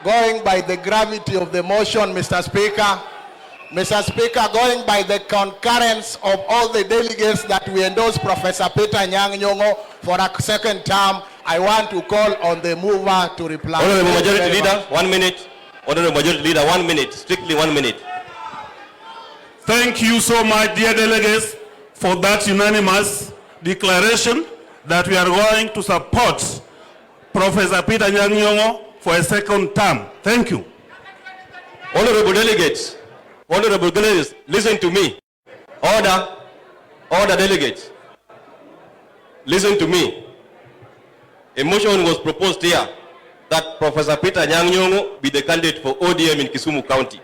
going by the gravity of the motion, Mr. Speaker, going by the concurrence of all the delegates that we endorse Professor Peter Anyang Nyong'o for a second term, I want to call on the mover to reply. Honorable Majority Leader, 1 minute. Honorable Majority Leader, 1 minute. Strictly 1 minute. Thank you so much, dear delegates, for that unanimous declaration that we are going to support Professor Peter Anyang Nyong'o for a second term. Thank you. Honorable delegates, listen to me. Order delegates. Listen to me. A motion was proposed here that Professor Peter Anyang Nyong'o be the candidate for ODM in Kisumu County.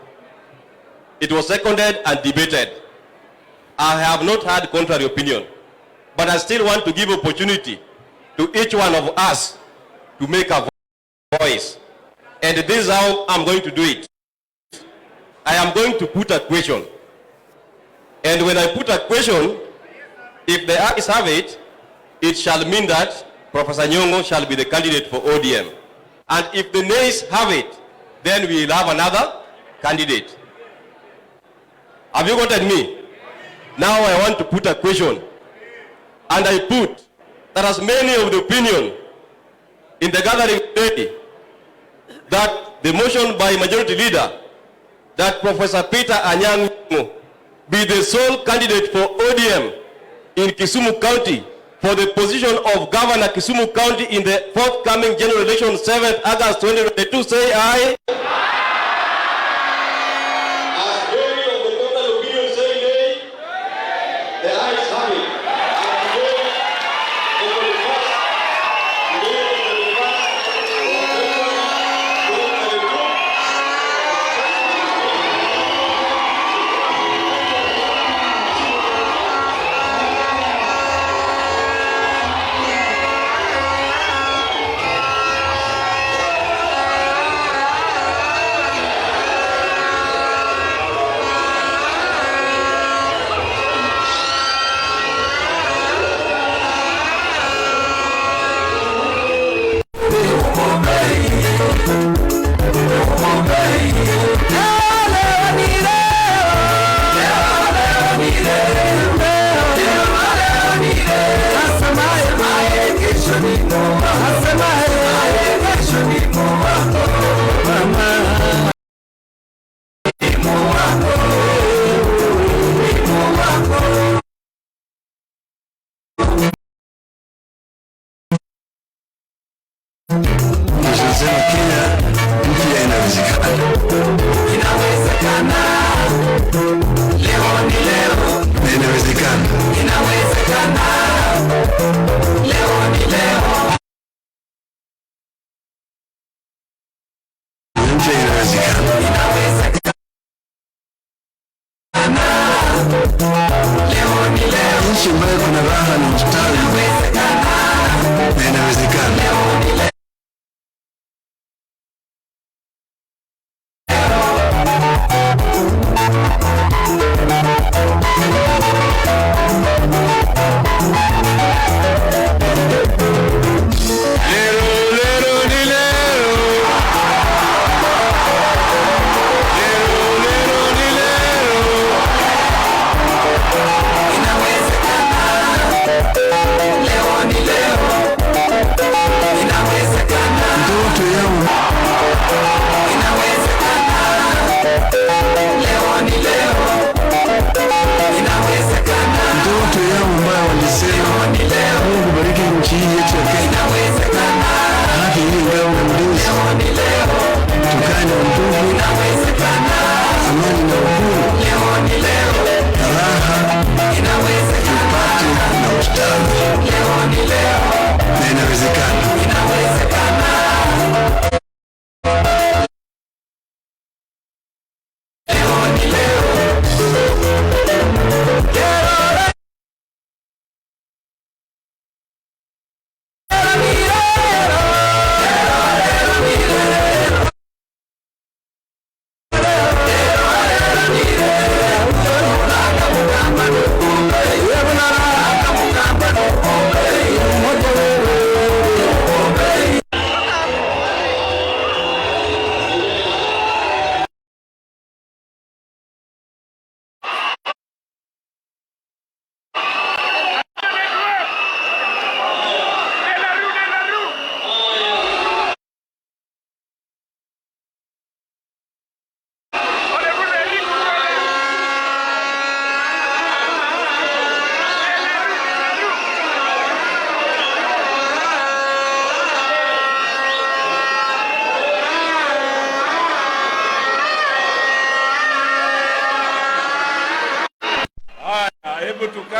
It was seconded and debated. I have not had contrary opinion, but I still want to give opportunity to each one of us to make a voice. And this is how I'm going to do it. I am going to put a question. And when I put a question, if the ayes have it, it shall mean that Professor Nyong'o shall be the candidate for ODM. And if the nays have it, then we will have another candidate. Have you gotten me? Now I want to put a question. And I put that as many of the opinion in the gathering today that the motion by Majority Leader that Professor Peter Anyang Nyong'o be the sole candidate for ODM in Kisumu County for the position of Governor Kisumu County in the forthcoming general election 7th August 2022, say aye. As many of the total opinion say nay, the ayes have it.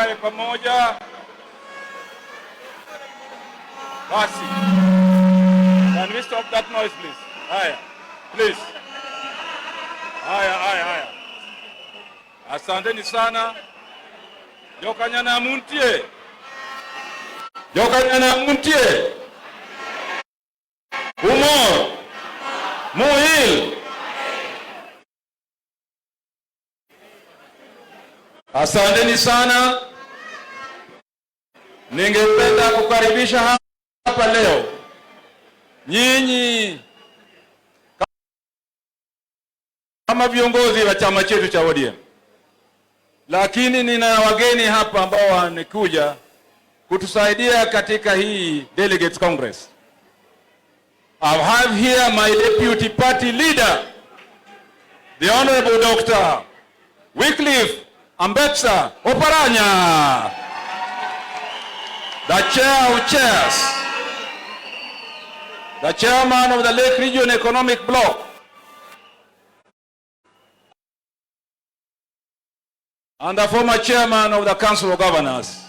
tukae pamoja. Basi. Can we stop that noise, please? Haya, please. Haya. Asanteni sana. Jokanyana muntie. Umor. Muhil. Asanteni sana. Ningependa kukaribisha hapa leo nyinyi kama viongozi wa chama chetu cha ODM. Lakini nina wageni hapa ambao wamekuja kutusaidia katika hii Delegates Congress. I have here my deputy party leader, the Honorable Dr. Wycliffe Ambetsa Oparanya, the chair of chairs, the chairman of the Lake Region Economic Bloc, and the former chairman of the Council of Governors,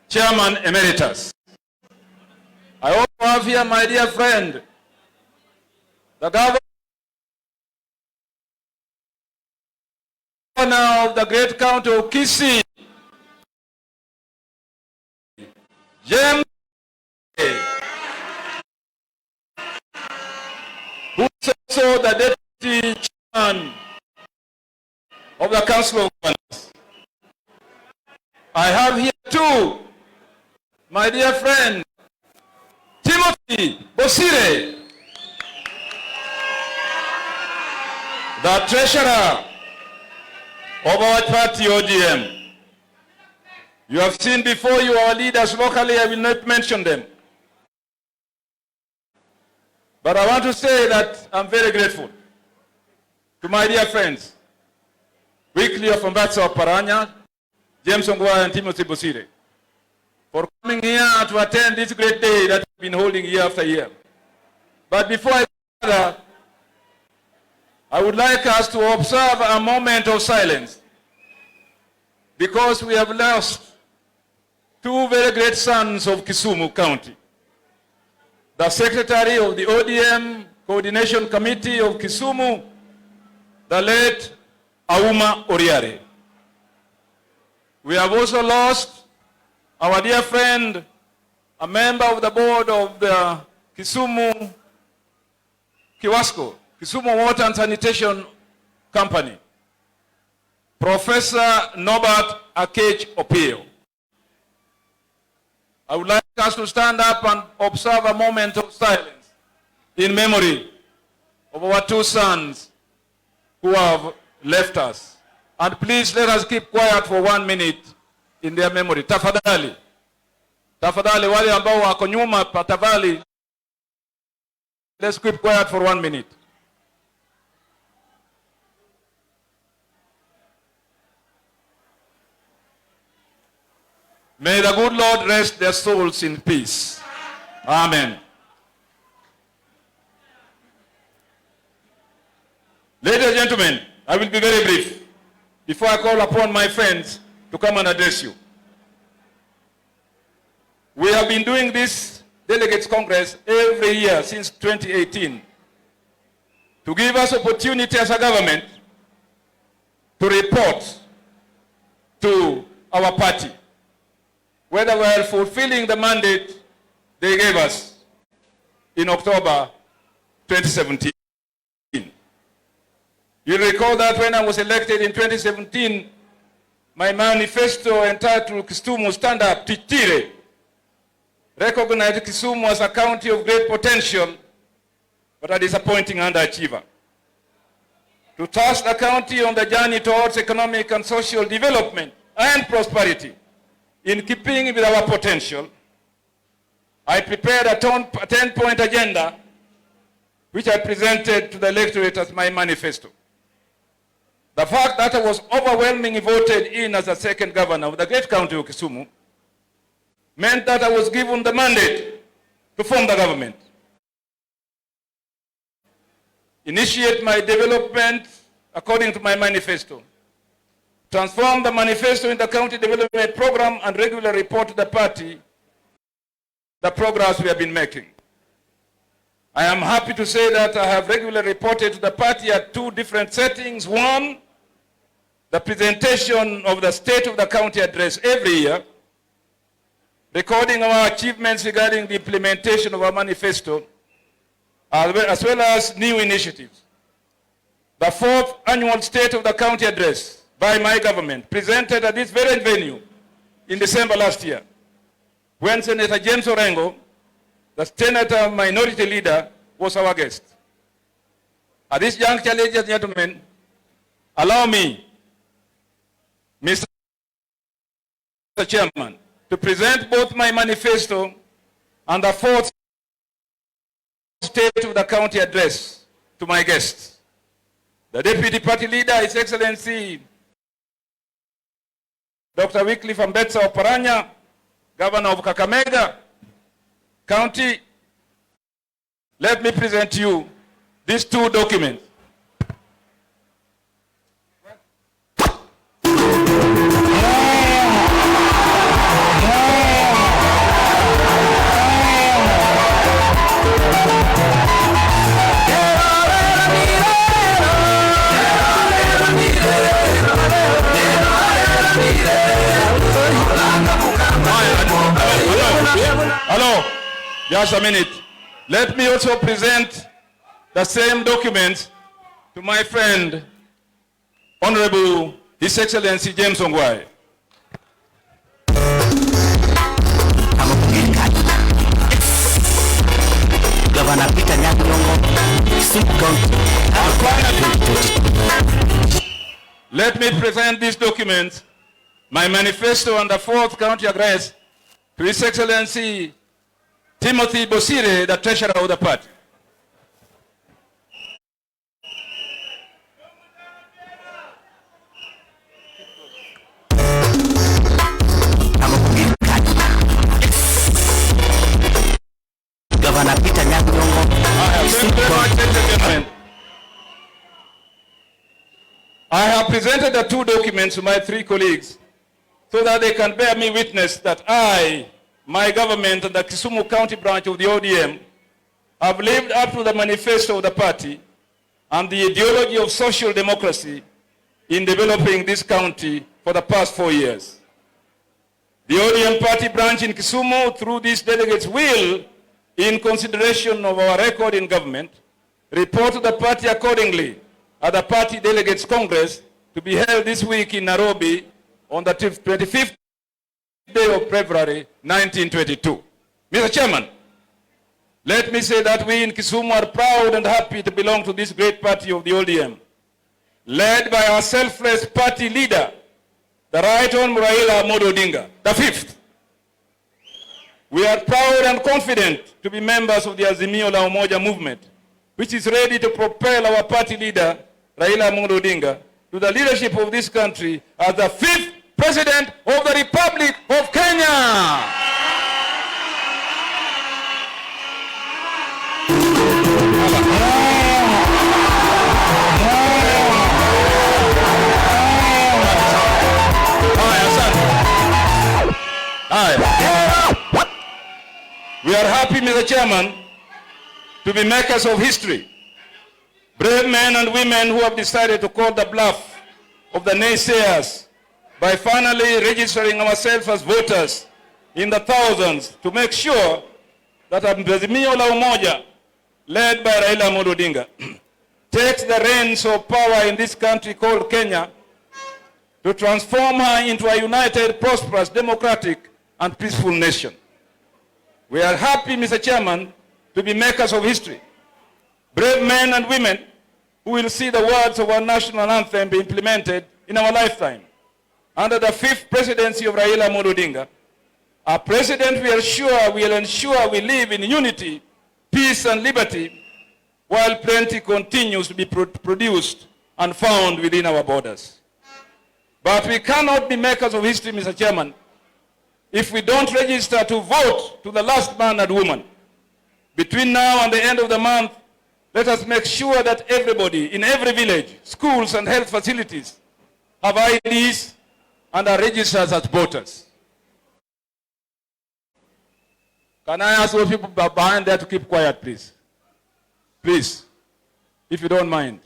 Chairman Emeritus. I also have here my dear friend, the governor of the great county of Kisumu, James, who is also the deputy chairman of the Council of Governors. I have here too my dear friend Timothy Bosire, the treasurer of our party ODM. You have seen before you our leaders locally. I will not mention them. But I want to say that I'm very grateful to my dear friends, Wycliffe Ambetsa Oparanya, James Ongwae and Timothy Bosire, for coming here to attend this great day that we've been holding year after year. But before I go further, I would like us to observe a moment of silence, because we have lost two very great sons of Kisumu County. The Secretary of the ODM Coordination Committee of Kisumu, the late Auma Oriare. We have also lost our dear friend, a member of the board of the Kisumu Water and Sanitation Company, Professor Norbert Akech Opio. I would like us to stand up and observe a moment of silence in memory of our two sons who have left us. And please let us keep quiet for 1 minute in their memory. Tafadhali. Tafadhali wale ambao wako nyuma, tafadhali. Let's keep quiet for 1 minute. May the good Lord rest their souls in peace. Amen. Ladies and gentlemen, I will be very brief before I call upon my friends to come and address you. We have been doing this Delegates Congress every year since 2018 to give us opportunity as a government to report to our party whether we are fulfilling the mandate they gave us in October 2017. You'll recall that when I was elected in 2017, my manifesto entitled Kisumu Stand Up Titire recognized Kisumu as a county of great potential, but a disappointing underachiever. To task the county on the journey towards economic and social development and prosperity, in keeping with our potential, I prepared a 10-point agenda which I presented to the electorate as my manifesto. The fact that I was overwhelmingly voted in as the second governor of the great county of Kisumu meant that I was given the mandate to form the government, initiate my development according to my manifesto, transform the manifesto in the county development program, and regularly report to the party the progress we have been making. I am happy to say that I have regularly reported to the party at two different settings. One, the presentation of the State of the County address every year, recording our achievements regarding the implementation of our manifesto, as well as new initiatives. The fourth annual State of the County address by my government, presented at this very venue in December last year, when Senator James Orengo, the Senator Minority Leader, was our guest. At this juncture, ladies and gentlemen, allow me, Mr. Chairman, to present both my manifesto and the fourth State of the County address to my guests. The Deputy Party Leader, His Excellency Dr. Wycliffe Ambetsa Oparanya, Governor of Kakamega County. Let me present to you these two documents. Hello, just a minute. Let me also present the same documents to my friend, Honorable His Excellency James Ongwae. Governor Peter Anyang Nyong'o, Kisumu County. Let me present these documents, my manifesto and the fourth county address, to His Excellency Timothy Bosire, the treasurer of the party. Governor Peter Anyang Nyong'o. I have presented the two documents to my three colleagues so that they can bear me witness that I, my government, and the Kisumu County branch of the ODM have lived up to the manifesto of the party and the ideology of social democracy in developing this county for the past 4 years. The ODM party branch in Kisumu, through these delegates, will, in consideration of our record in government, report to the party accordingly at the Party Delegates Congress to be held this week in Nairobi on the 25th day of February 1922. Mr. Chairman, let me say that we in Kisumu are proud and happy to belong to this great party of the ODM, led by our selfless party leader, the Right Honorable Raila Amolo Odinga, the fifth. We are proud and confident to be members of the Azimio la Umoja movement, which is ready to propel our party leader, Raila Amolo Odinga, to the leadership of this country as the fifth President of the Republic of Kenya. We are happy, Mr. Chairman, to be makers of history. Brave men and women who have decided to call the bluff of the naysayers by finally registering ourselves as voters in the thousands to make sure that Azimio la Umoja, led by Raila Amolo Odinga, takes the reins of power in this country called Kenya to transform her into a united, prosperous, democratic, and peaceful nation. We are happy, Mr. Chairman, to be makers of history. Brave men and women who will see the words of our national anthem be implemented in our lifetime. Under the fifth presidency of Raila Amolo Odinga, our president will ensure we live in unity, peace, and liberty, while plenty continues to be produced and found within our borders. But we cannot be makers of history, Mr. Chairman, if we don't register to vote to the last man and woman. Between now and the end of the month, let us make sure that everybody in every village, schools, and health facilities have IDs, and are registered as voters. Can I ask those people behind there to keep quiet, please? Please, if you don't mind.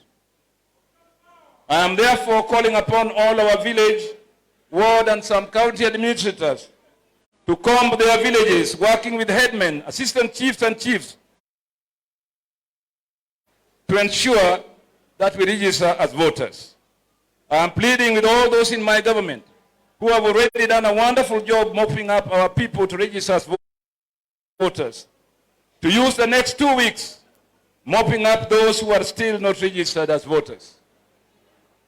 I am therefore calling upon all our village, ward, and some county administrators to comb their villages, working with headmen, assistant chiefs, and chiefs to ensure that we register as voters. I am pleading with all those in my government who have already done a wonderful job mopping up our people to register as voters, to use the next 2 weeks mopping up those who are still not registered as voters.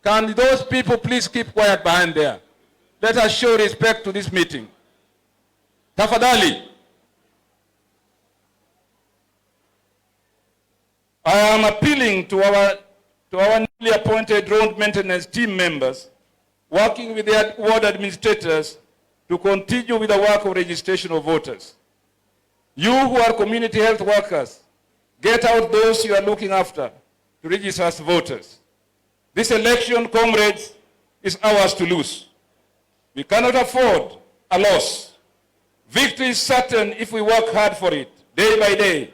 Can those people please keep quiet behind there? Let us show respect to this meeting. Tafadhali. I am appealing to our newly appointed road maintenance team members, working with their ward administrators to continue with the work of registration of voters. You who are community health workers, get out those you are looking after to register as voters. This election, comrades, is ours to lose. We cannot afford a loss. Victory is certain if we work hard for it, day by day,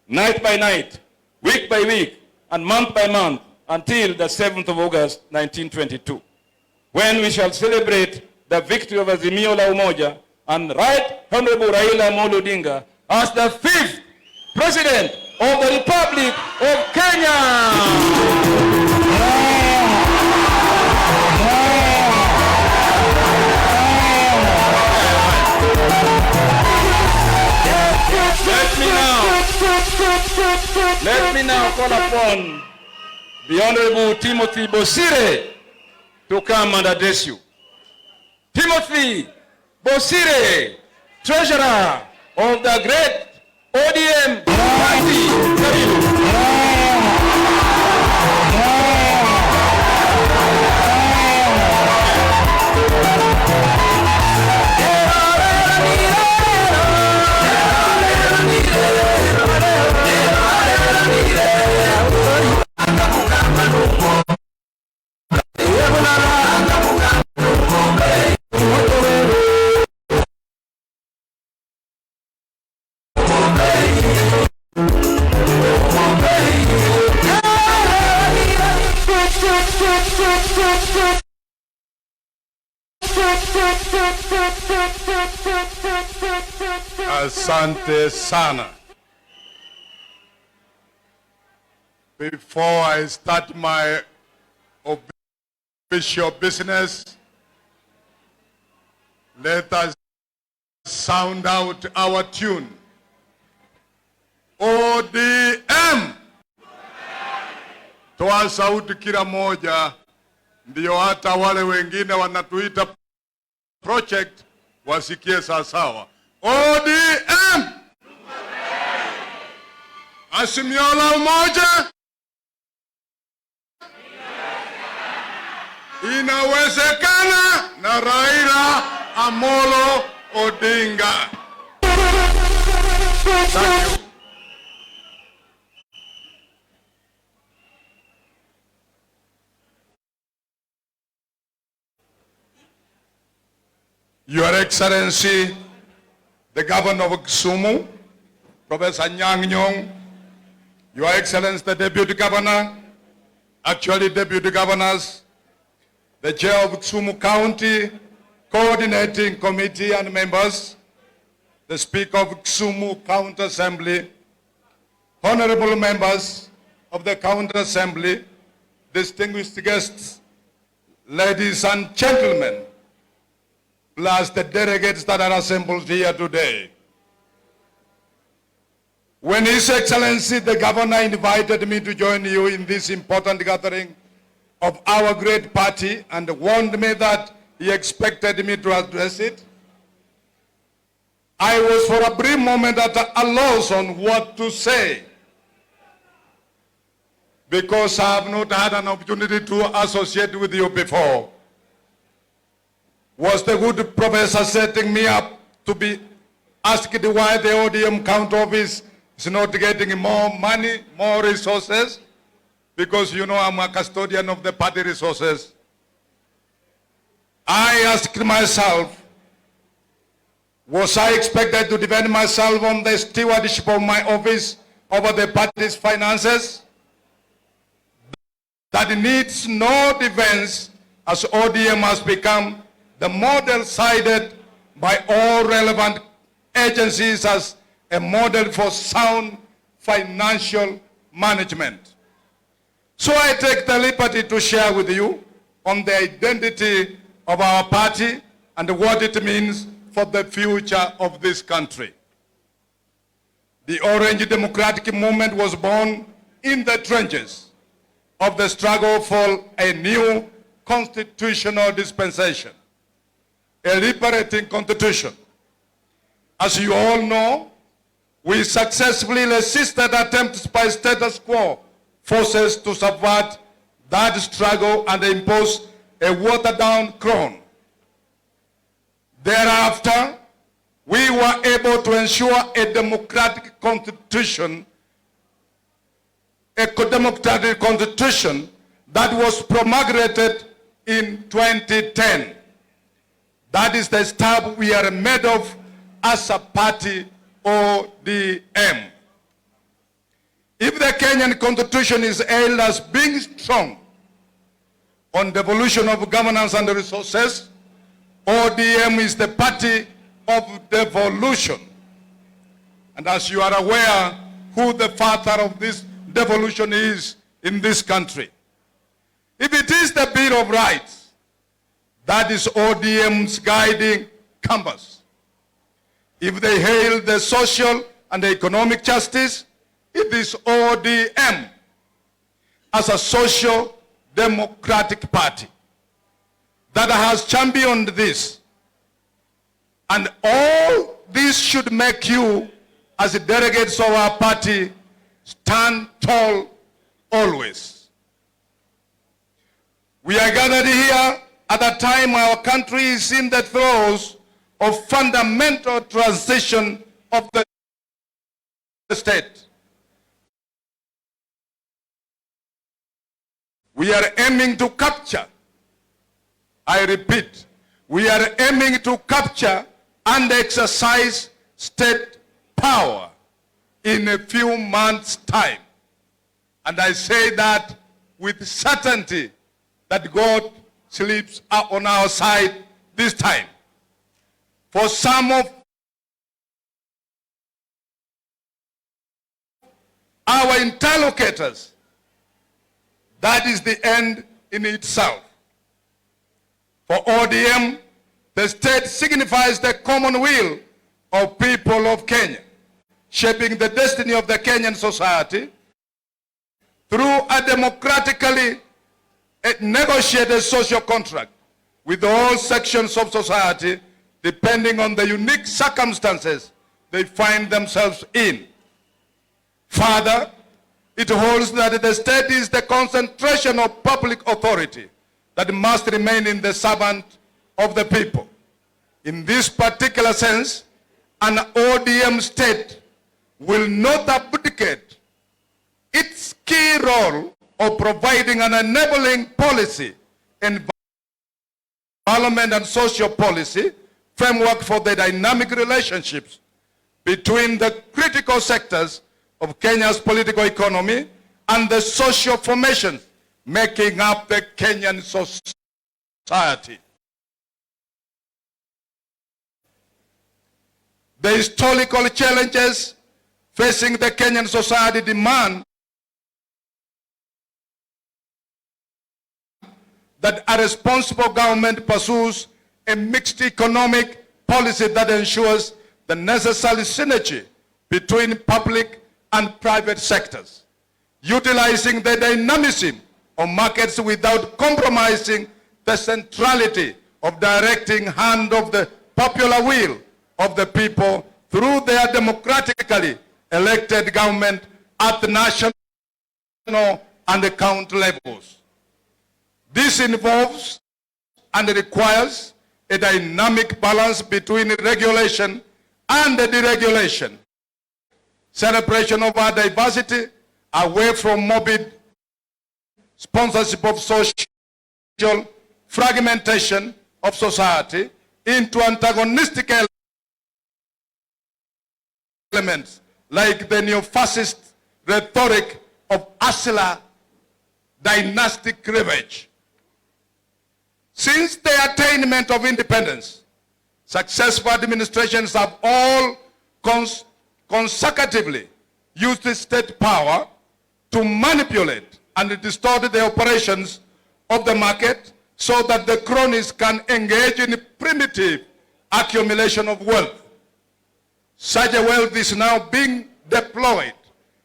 night by night, week by week, and month by month, until the 7th of August, 1922, when we shall celebrate the victory of Azimio la Umoja and Right Honorable Raila Amolo Odinga as the 5th President of the Republic of Kenya. Let me now call upon the Honorable Timothy Bosire to come and address you. Timothy Bosire, Treasurer of the great ODM party. Asante sana. Before I start my official business, let us sound out our tune. ODM. Toa sauti kila moja, ndio hata wale wengine wanatuita project wasikie sawasawa. ODM. Azimio la Umoja. Inawezekana na Raila Amolo Odinga. Thank you. Your Excellency, the Governor of Kisumu, Professor Anyang Nyong'o, Your Excellency, the Deputy Governor, actually Deputy Governors, the Chair of Kisumu County, Coordinating Committee and members, the Speaker of Kisumu County Assembly, honorable members of the County Assembly, distinguished guests, ladies and gentlemen, plus the delegates that are assembled here today. When His Excellency the Governor invited me to join you in this important gathering of our great party and warned me that he expected me to address it, I was for a brief moment at a loss on what to say, because I have not had an opportunity to associate with you before. Was the good professor setting me up to be asked why the ODM county office is not getting more money, more resources? Because you know I'm a custodian of the party resources. I asked myself, was I expected to defend myself on the stewardship of my office over the party's finances? That needs no defense, as ODM has become the model cited by all relevant agencies as a model for sound financial management. So I take the liberty to share with you on the identity of our party and what it means for the future of this country. The Orange Democratic Movement was born in the trenches of the struggle for a new constitutional dispensation, a liberating constitution. As you all know, we successfully resisted attempts by status quo forces to subvert that struggle and impose a watered-down crown. Thereafter, we were able to ensure a democratic constitution, that was promulgated in 2010. That is the step we are made of as a party, ODM. If the Kenyan constitution is hailed as being strong on devolution of governance and resources, ODM is the party of devolution. And as you are aware who the father of this devolution is in this country, if it is the Bill of Rights, that is ODM's guiding compass. If they hail the social and economic justice, it is ODM as a social democratic party that has championed this. And all this should make you, as delegates of our party, stand tall always. We are gathered here at a time our country is in the throes of fundamental transition of the state. We are aiming to capture, I repeat, we are aiming to capture and exercise state power in a few months' time. And I say that with certainty that God sleeps on our side this time. For some of our interlocutors, that is the end in itself. For ODM, the state signifies the common will of people of Kenya, shaping the destiny of the Kenyan society through a democratically negotiated social contract with all sections of society, depending on the unique circumstances they find themselves in. Further, it holds that the state is the concentration of public authority that must remain in the servant of the people. In this particular sense, an ODM state will not abdicate its key role of providing an enabling policy, environment and social policy framework for the dynamic relationships between the critical sectors of Kenya's political economy and the social formations making up the Kenyan society. The historical challenges facing the Kenyan society demand that a responsible government pursues a mixed economic policy that ensures the necessary synergy between public and private sectors, utilizing the dynamism of markets without compromising the centrality of directing hand of the popular will of the people through their democratically elected government at the national and the county levels. This involves and requires a dynamic balance between regulation and deregulation, celebration of our diversity away from morbid sponsorship of social fragmentation, of society into antagonistic elements like the neo-fascist rhetoric of Asila dynastic revenge. Since the attainment of independence, successful administrations have all consecutively used state power to manipulate and distort the operations of the market so that the cronies can engage in primitive accumulation of wealth. Such a wealth is now being deployed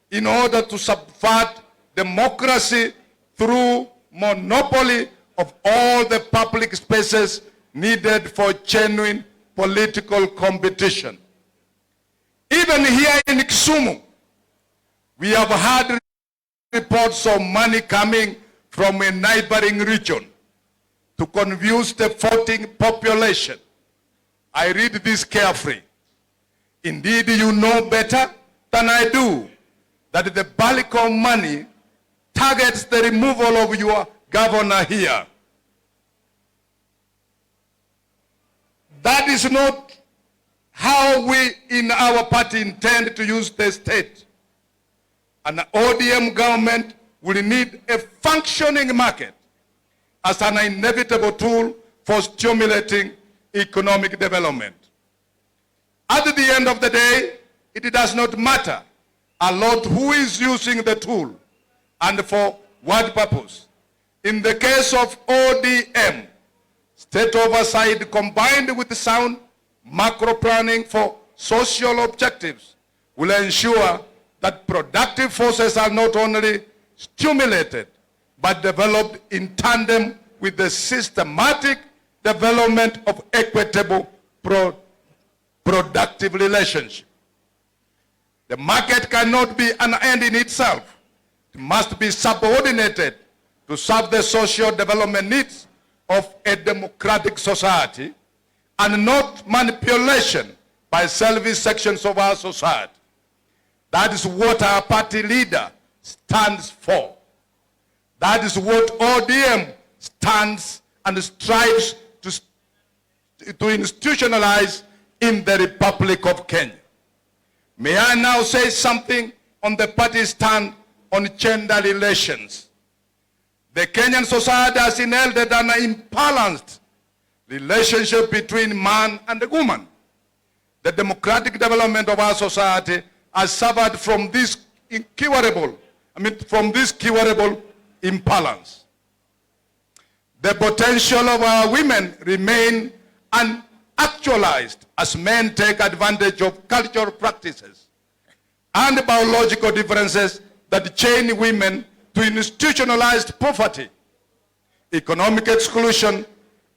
in order to subvert democracy through monopoly of all the public spaces needed for genuine political competition. Even here in Kisumu, we have had reports of money coming from a neighboring region to confuse the voting population. I read this carefully. Indeed, you know better than I do that the bulk of money targets the removal of your governor here. That is not how we in our party intend to use the state. An ODM government will need a functioning market as an inevitable tool for stimulating economic development. At the end of the day, it does not matter a lot who is using the tool and for what purpose. In the case of ODM, state oversight combined with sound macro planning for social objectives will ensure that productive forces are not only stimulated but developed in tandem with the systematic development of equitable productive relationship. The market cannot be an end in itself. It must be subordinated to serve the social development needs of a democratic society and not manipulation by selfish sections of our society. That is what our party leader stands for. That is what ODM stands and strives to institutionalize in the Republic of Kenya. May I now say something on the party stand on gender relations? The Kenyan society has inherited an imbalanced relationship between man and woman. The democratic development of our society has suffered from this incurable imbalance. The potential of our women remain unactualized as men take advantage of cultural practices and biological differences that chain women to institutionalized poverty, economic exclusion,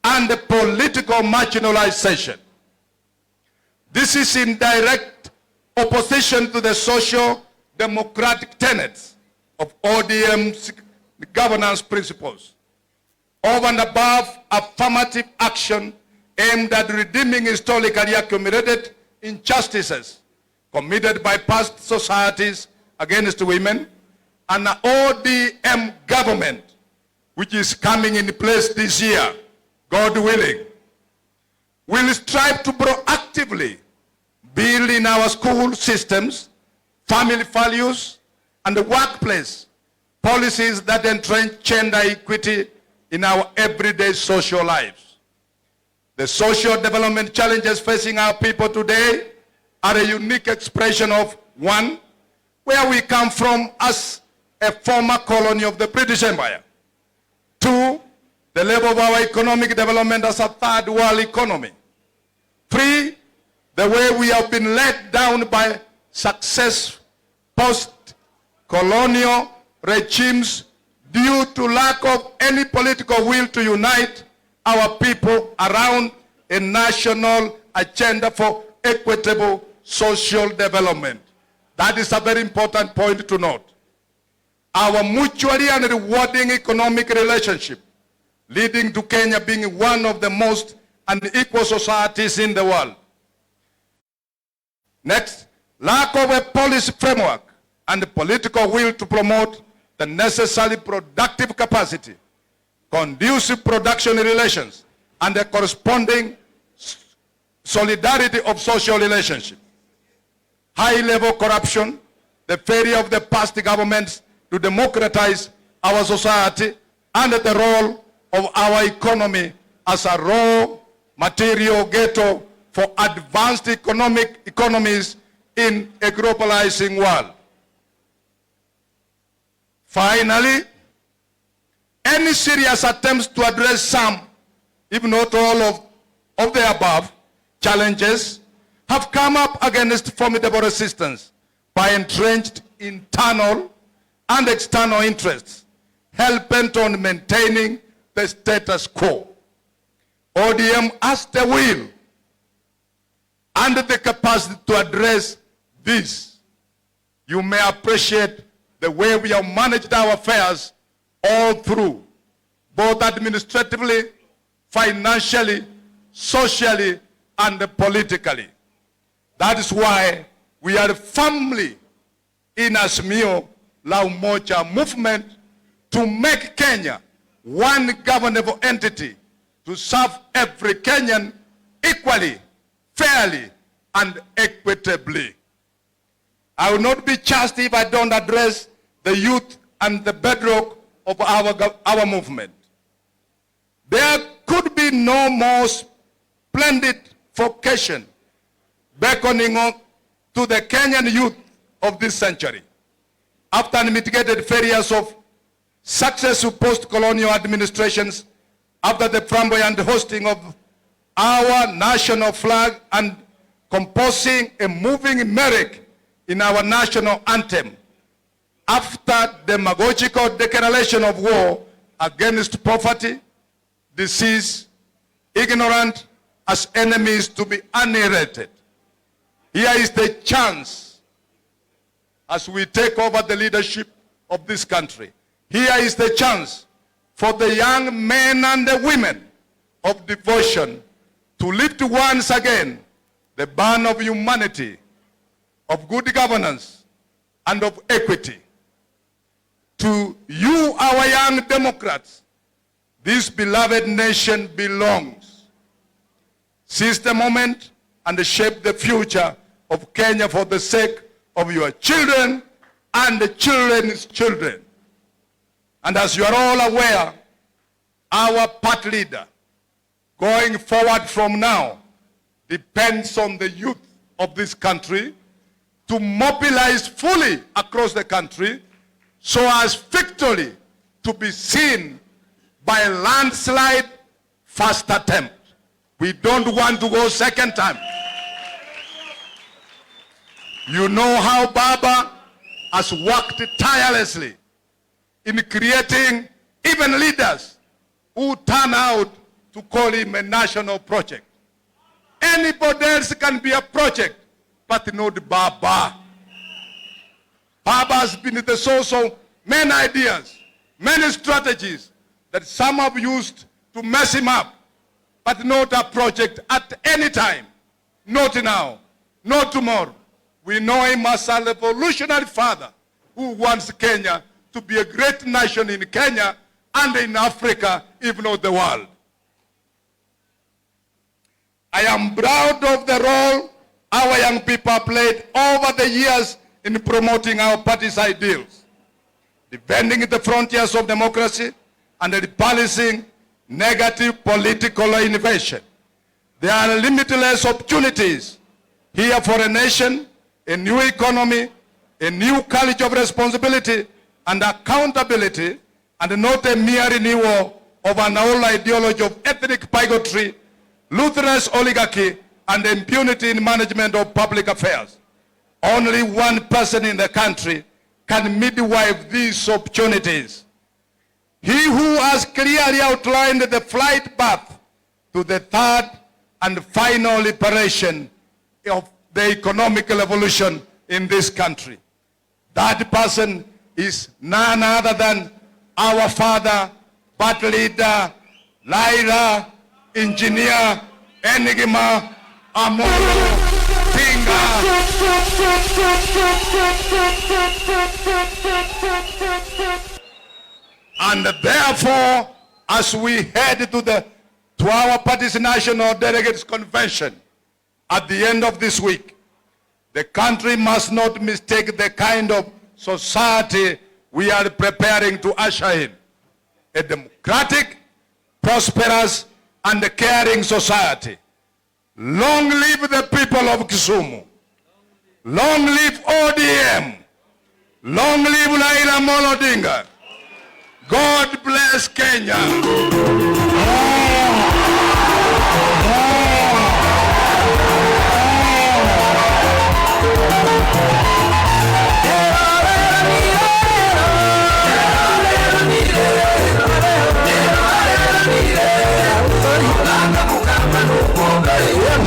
and political marginalization. This is in direct opposition to the social democratic tenets of ODM's governance principles. Over and above affirmative action aimed at redeeming historically accumulated injustices committed by past societies against women, an ODM government which is coming in place this year, God willing, will strive to proactively build in our school systems, family values, and the workplace policies that entrench gender equity in our everyday social lives. The social development challenges facing our people today are a unique expression of, one, where we come from as a former colony of the British Empire. Two, the level of our economic development as a third world economy. Three, the way we have been let down by success post-colonial regimes due to lack of any political will to unite our people around a national agenda for equitable social development. That is a very important point to note. Our mutually and rewarding economic relationship leading to Kenya being one of the most unequal societies in the world. Next, lack of a policy framework and political will to promote the necessary productive capacity, conducive production relations, and the corresponding solidarity of social relationship. High-level corruption, the failure of the past governments to democratize our society, and the role of our economy as a raw material ghetto for advanced economies in a globalizing world. Finally, any serious attempts to address some, if not all of the above challenges have come up against formidable resistance by entrenched internal and external interests, hell-bent on maintaining the status quo. ODM has the will and the capacity to address this. You may appreciate the way we have managed our affairs all through, both administratively, financially, socially, and politically. That is why we are firmly in Azimio la Umoja movement to make Kenya one governable entity to serve every Kenyan equally, fairly, and equitably. I will not be just if I don't address the youth and the bedrock of our movement. There could be no more splendid vocation beckoning on to the Kenyan youth of this century. After unmitigated failures of successive post-colonial administrations, after the flamboyant hosting of our national flag and composing a moving lyric in our national anthem, after demagogical declaration of war against poverty, disease, ignorant as enemies to be annihilated. Here is the chance as we take over the leadership of this country. Here is the chance for the young men and the women of devotion to lift once again the banner of humanity, of good governance, and of equity. To you, our young Democrats, this beloved nation belongs. Seize the moment and shape the future of Kenya for the sake of your children and the children's children. And as you are all aware, our party leader going forward from now depends on the youth of this country to mobilize fully across the country so as victory to be seen by a landslide first attempt. We don't want to go second time. You know how Baba has worked tirelessly in creating even leaders who turn out to call him a national project. Anybody else can be a project, but not Baba. Baba has been the source of many ideas, many strategies that some have used to mess him up, but not a project at any time. Not now, not tomorrow. We know him as a revolutionary father who wants Kenya to be a great nation in Kenya and in Africa, if not the world. I am proud of the role our young people played over the years in promoting our party's ideals, defending the frontiers of democracy and repelling negative political innovation. There are limitless opportunities here for a nation, a new economy, a new culture of responsibility and accountability, and not a mere renewal of an old ideology of ethnic bigotry, Lutheran's oligarchy, and impunity in management of public affairs. Only one person in the country can midwife these opportunities. He who has clearly outlined the flight path to the third and final liberation of the economic revolution in this country. That person is none other than our father, party leader, Lyra, engineer, Enigma, Amoro, Tinga. And therefore, as we head to to our party's national delegates convention at the end of this week. The country must not mistake the kind of society we are preparing to usher in. A democratic, prosperous, and caring society. Long live the people of Kisumu. Long live ODM. Long live Raila Amolo Odinga. God bless Kenya.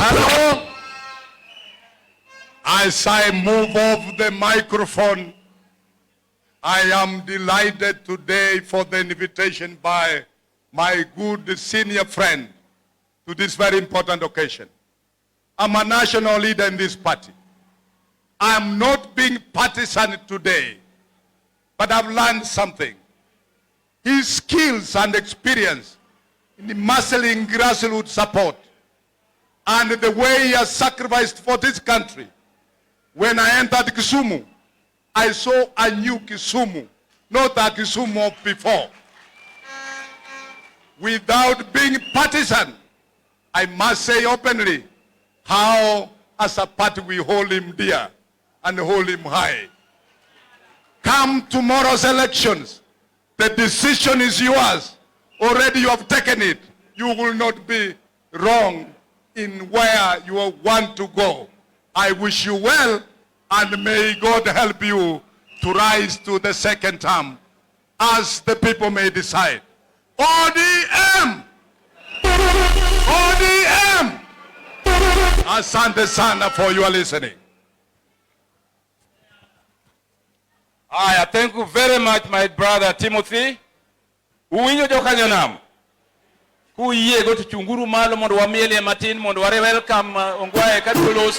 Hello? As I move off the microphone, I am delighted today for the invitation by my good senior friend to this very important occasion. I'm a national leader in this party. I'm not being partisan today, but I've learned something. His skills and experience in muscling grassroots support and the way he has sacrificed for this country. When I entered Kisumu, I saw a new Kisumu, not a Kisumu of before. Without being partisan, I must say openly how as a party we hold him dear and hold him high. Come tomorrow's elections, the decision is yours. Already you have taken it. You will not be wrong in where you want to go. I wish you well, and may God help you to rise to the second term as the people may decide. ODM! ODM! Asante sana for your listening. Aya, thank you very much, my brother Timothy. Uwinjo jokanyo nam. Kuiye go to chunguru malo mondo wamiele matin mondo ware welcome ongwae katulos.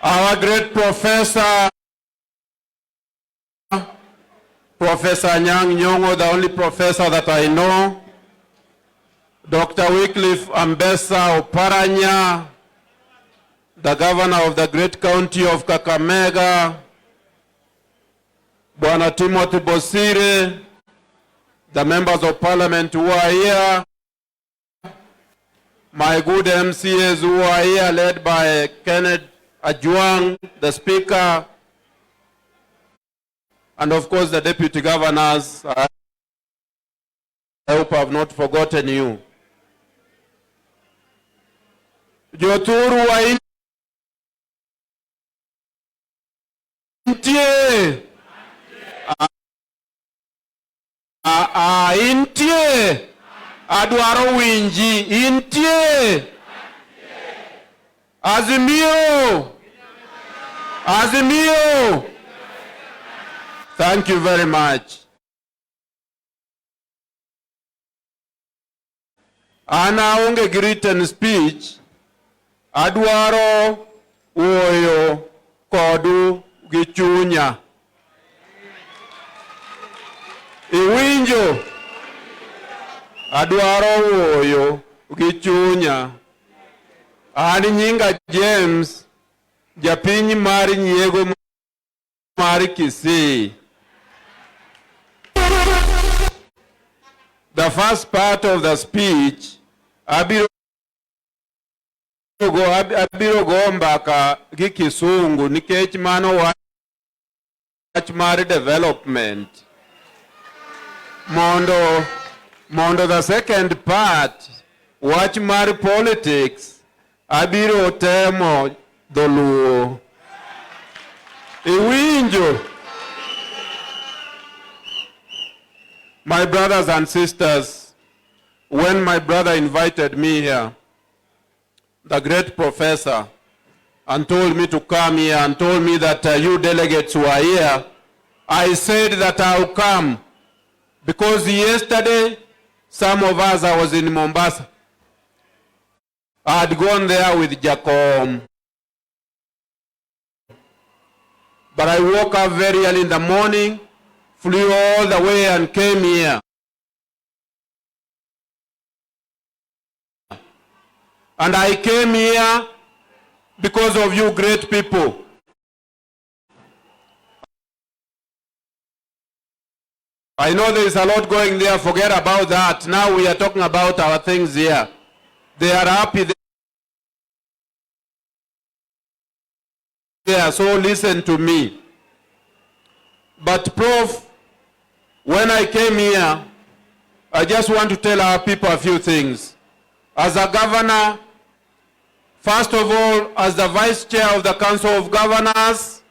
Our great professor, Professor Anyang Nyong'o, the only professor that I know, Dr. Wycliffe Ambessa Oparanya, the governor of the great county of Kakamega, Bwana Timothy Bosire, the members of parliament who are here, my good MCAs who are here, led by Kenneth Ajuang, the Speaker, and of course the Deputy Governors. I hope I have not forgotten you. Joturu wa intie. Intie. Adwaro winji. Intie. Azimio. Azimio. Thank you very much. Ana onge written speech. Adwaro uoyo kodu gi chunya. Iwinjo. Adwaro uoyo gi chunya. An nyinga James, japiny mar nyiego mar Kisii. The first part of the speech, abiro go mbaka gi Kisungu nikech mano wach mar development. Mondo mondo the second part, watch mar politics, abiro temo dholuo. Iwinjo. My brothers and sisters, when my brother invited me here, the great professor, and told me to come here and told me that you delegates were here, I said that I'll come because yesterday some of us, I was in Mombasa. I had gone there with Jacob. But I woke up very early in the morning, flew all the way and came here. And I came here because of you great people. I know there is a lot going there, forget about that. Now we are talking about our things here. They are happy there, so listen to me. But Prof, when I came here, I just want to tell our people a few things. As a governor, first of all, as the Vice Chair of the Council of Governors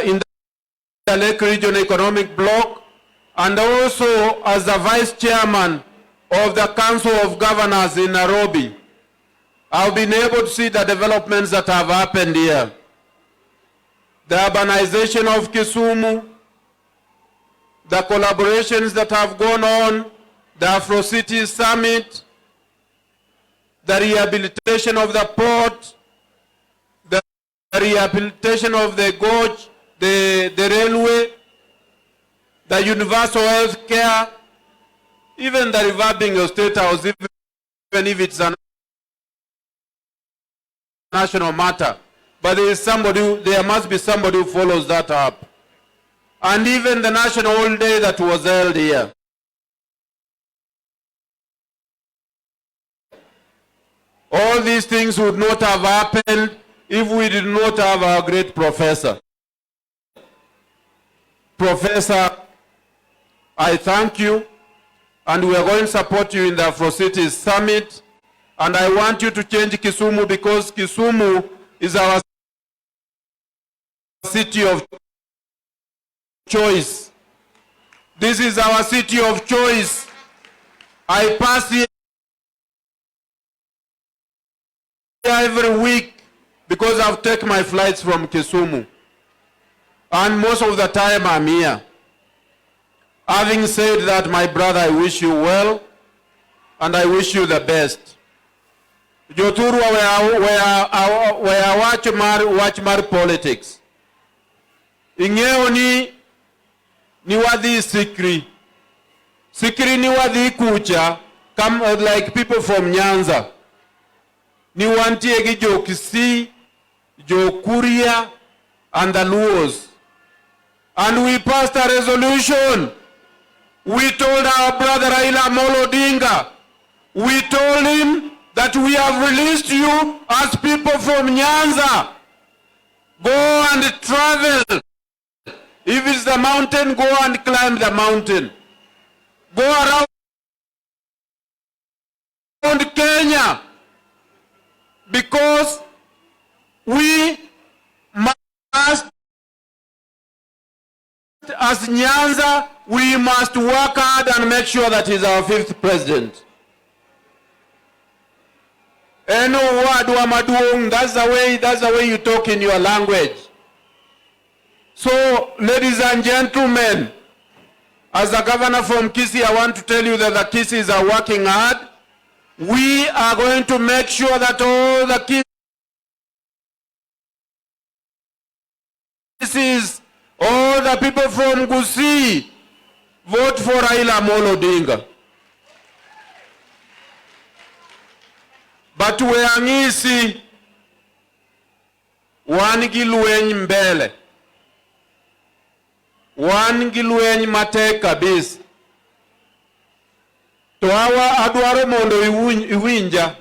in the Lake Region Economic Bloc, and also as the Vice Chairman of the Council of Governors in Nairobi, I've been able to see the developments that have happened here. The urbanization of Kisumu, the collaborations that have gone on, the Afro-City Summit, the rehabilitation of the port, the rehabilitation of the gorge, the railway, the universal health care, even the revamping of State House, even if it's a national matter. But there must be somebody who follows that up. And even the national holiday that was held here. All these things would not have happened if we did not have our great professor. Professor, I thank you, and we are going to support you in the Afro-City Summit. And I want you to change Kisumu because Kisumu is our city of choice. This is our city of choice. I pass here every week because I've taken my flights from Kisumu. And most of the time I'm here. Having said that, my brother, I wish you well and I wish you the best. Joturwa watch mar politics. Ingeo ni wadhi sikri. Sikri ni wadhi kucha, come like people from Nyanza. Ni wantie gi jo Kisii, jo Kuria, and the Luos. And we passed a resolution. We told our brother Raila Amolo Odinga, we told him that we have released you as people from Nyanza. Go and travel. If it's the mountain, go and climb the mountain. Go around Kenya. Because we must, as Nyanza, we must work hard and make sure that he's our 5th president. Eno wadu amaduong, that's the way you talk in your language. So, ladies and gentlemen, as the governor from Kisii, I want to tell you that the Kisiis are working hard. We are going to make sure that all the Kisiis, all the people from Gusii, vote for Raila Amolo Odinga. But we angisi wan gi lweny mbele. Wan gi lweny matek kabisa. To awa adwaro mondo iwinja.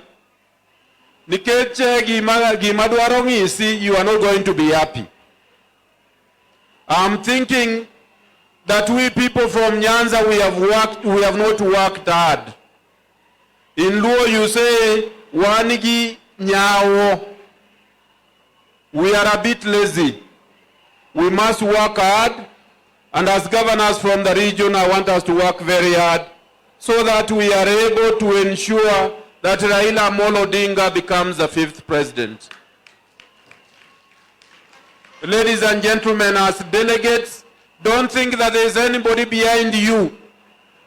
Nikech gima dwaro ngisi, you are not going to be happy. I'm thinking that we people from Nyanza, we have not worked hard. In Luo you say, Wanigi Nyao. We are a bit lazy. We must work hard, and as governors from the region, I want us to work very hard so that we are able to ensure that Raila Amolo Odinga becomes the 5th president. Ladies and gentlemen, as delegates, don't think that there is anybody behind you.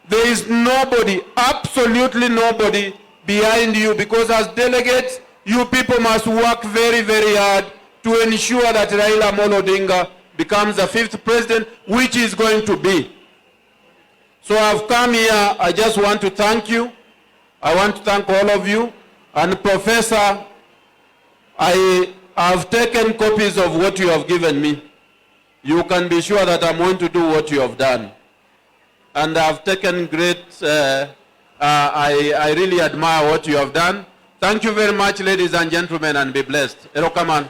There is nobody, absolutely nobody behind you, because as delegates, you people must work very, very hard to ensure that Raila Amolo Odinga becomes the 5th president, which is going to be. So I've come here, I just want to thank you. I want to thank all of you. And Professor, I have taken copies of what you have given me. You can be sure that I'm going to do what you have done. And I've taken great, I really admire what you have done. Thank you very much, ladies and gentlemen, and be blessed. Erokaman.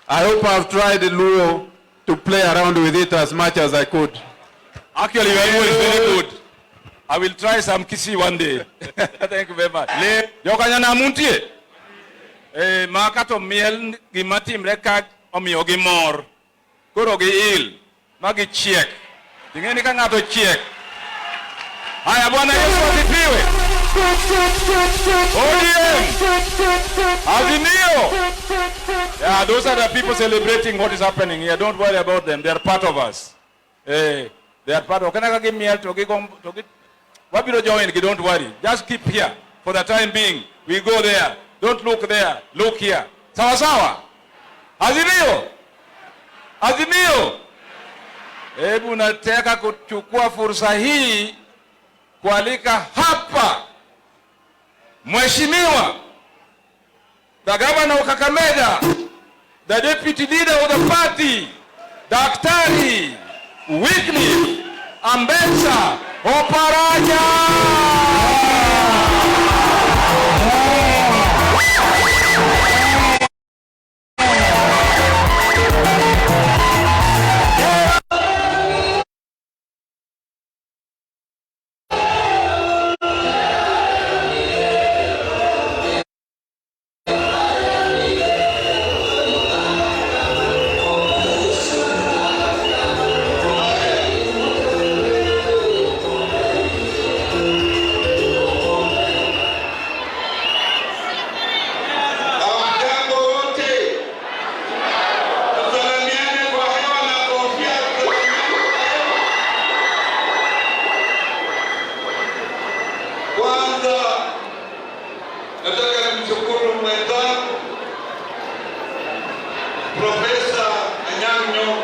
I hope I've tried Luo to play around with it as much as I could. Actually, Luo is very good. I will try some Kisi one day. Thank you very much. Yokanyana muntie. Makato miel gimati mrekag omiogi mor. Kurogi il. Magi check. Tingeni kangato check. Haya Bwana Yesu asifiwe. ODM. Azimio. Yeah, those are the people celebrating what is happening here. Don't worry about them. They are part of us. They are part of. Can I give me to get? What will join? Don't worry. Just keep here for the time being. We go there. Don't look there. Look here. Sawa sawa. Azimio. Azimio. Hebu nataka kuchukua fursa hii kualika hapa Mheshimiwa the governor of Kakamega, the deputy leader of the party, Daktari Wycliffe Ambetsa Oparanya. Nataka nimshukuru mwenzangu Profesa Anyang' Nyong'o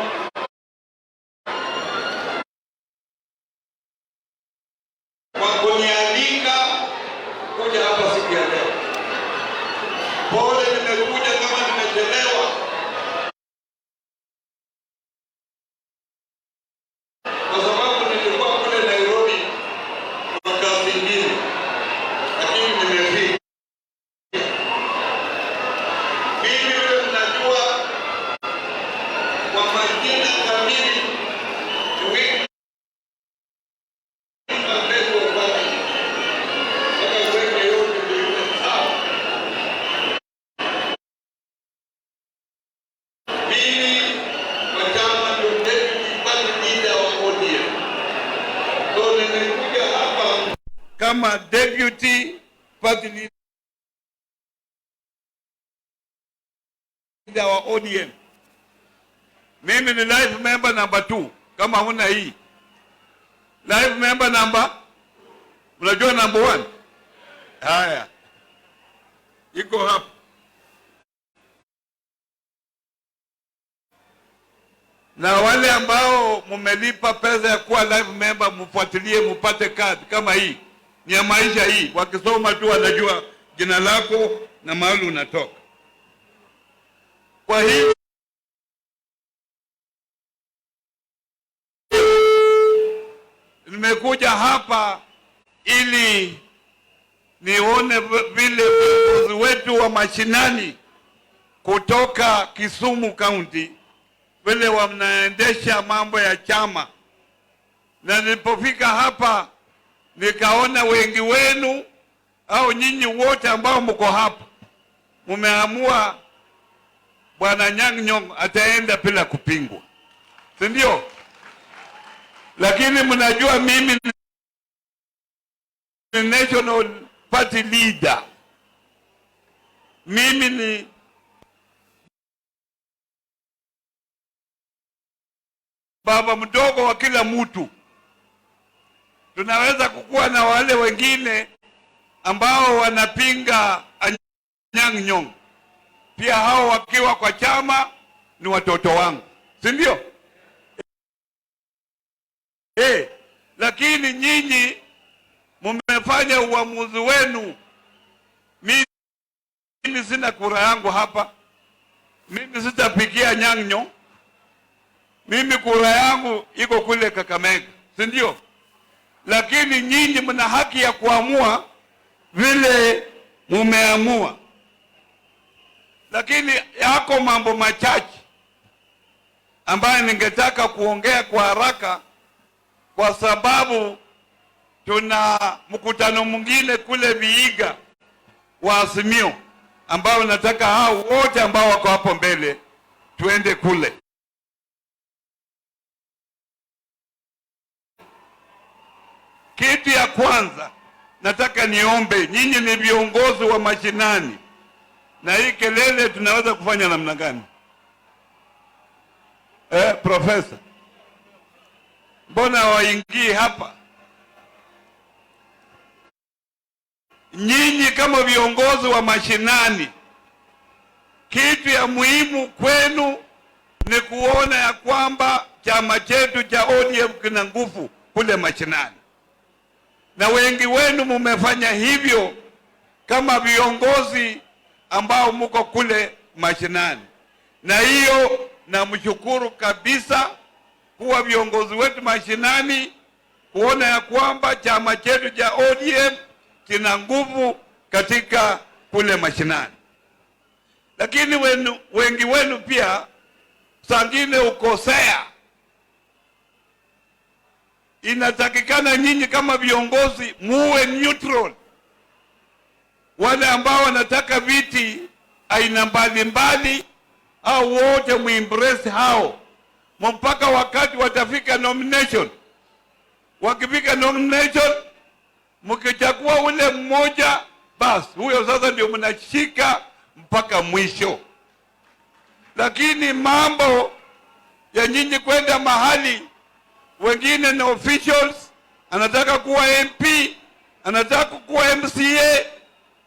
kwa kunialika kuja hapa siku ya leo. Pole nimekuja kama nimechelewa, kwa sababu nilikuwa kule Nairobi kwa kazi nyingine, lakini nimefika. Mimi wewe mnajua kwa majina kamili ni kama deputy party leader wa ODM. Mimi ni live member number 2. Kama huna hii live member number, unajua number 1. Haya, iko hapa. Na wale ambao mumelipa pesa ya kuwa live member, mfuatilie mupate card kama hii. Ni ya maisha hii. Wakisoma tu wanajua jina lako na mahali unatoka. Kwa hiyo nimekuja hapa ili nione vile viongozi wetu wa mashinani kutoka Kisumu County vile wanaendesha mambo ya chama. Na nilipofika hapa nikaona wengi wenu au nyinyi wote ambao mko hapa mumeamua Bwana Anyang' Nyong'o ataenda bila kupingwa, si ndio? Lakini mnajua mimi ni national party leader, mimi ni baba mdogo wa kila mtu. Tunaweza kukuwa na wale wengine ambao wanapinga Anyang' Nyong'o, pia hao wakiwa kwa chama ni watoto wangu, si ndio? Lakini nyinyi mmefanya uamuzi wenu. Mimi sina kura yangu hapa, mimi sitapigia Anyang' Nyong'o. Mimi kura yangu iko kule Kakamega, si ndio? Lakini nyinyi mna haki ya kuamua vile mumeamua. Lakini yako mambo machache ambayo ningetaka kuongea kwa haraka, kwa sababu tuna mkutano mwingine kule Vihiga wa Azimio ambao nataka hao wote ambao wako hapo mbele tuende kule. Kitu ya kwanza nataka niombe, nyinyi ni viongozi wa mashinani, na hii kelele tunaweza kufanya namna gani? Profesa, mbona waingii hapa? Nyinyi kama viongozi wa mashinani, kitu ya muhimu kwenu ni kuona ya kwamba chama chetu cha ODM kina nguvu kule mashinani, na wengi wenu mumefanya hivyo kama viongozi ambao muko kule mashinani, na hiyo namshukuru kabisa kuwa viongozi wetu mashinani kuona ya kwamba chama chetu cha ODM kina nguvu katika kule mashinani. Lakini wengi wenu pia sangine ukosea. Inatakikana nyinyi kama viongozi muwe neutral. Wale ambao wanataka viti aina mbalimbali au wote muembrace hao mpaka wakati watafika nomination. Wakifika nomination, mkichagua ule mmoja, basi huyo sasa ndio mnashika mpaka mwisho. Lakini mambo ya nyinyi kwenda mahali wengine na officials, anataka kuwa MP, anataka kuwa MCA,